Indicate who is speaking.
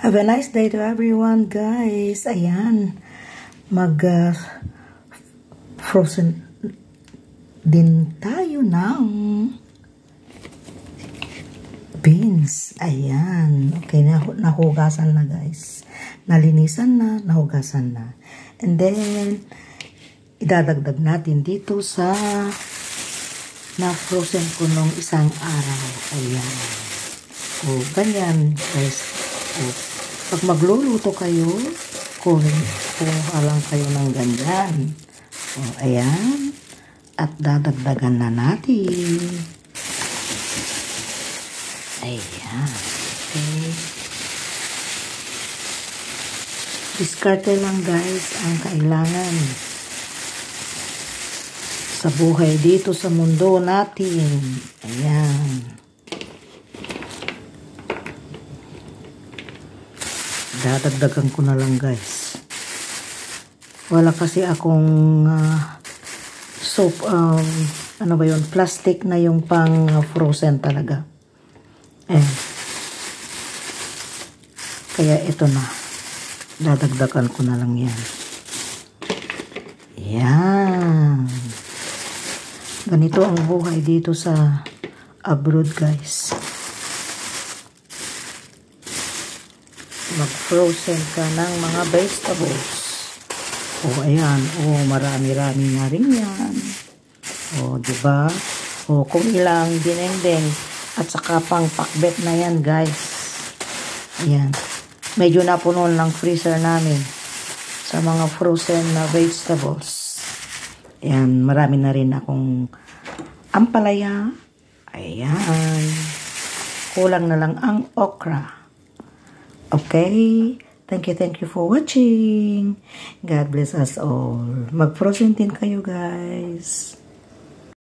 Speaker 1: Have a nice day to everyone, guys. Ayan, frozen din tayo ng beans. Ayan. Okay, nahugasan na, guys. Nalinisan na, nahugasan na. And then, idadagdag natin dito sa na-frozen ko nung isang araw. Ayan. O, ganyan, guys. O, pag magluluto kayo, kumuha lang kayo ng ganyan. O, ayan. At dadagdagan na natin. Ayan. Okay. Diskarte lang, guys, ang kailangan sa buhay dito sa mundo natin. Ayan. Dadagdagan ko na lang, guys. Wala kasi akong soap, ano ba yun? Plastic na yung pang frozen talaga. Ayan. Kaya ito na. Dadagdagan ko na lang yan. Ayan. Ganito ang buhay dito sa abroad, guys. Mag-frozen ka ng mga vegetables. O, ayan. O, marami-rami na rin yan. O, diba? O, kung ilang dinengdeng at saka pang pakbet na yan, guys. Ayan. Medyo napuno ng freezer namin sa mga frozen na vegetables. Ayan, marami na rin akong ampalaya. Ayan. Kulang na lang ang okra. Okay? Thank you for watching. God bless us all. Mag-frozen din kayo, guys.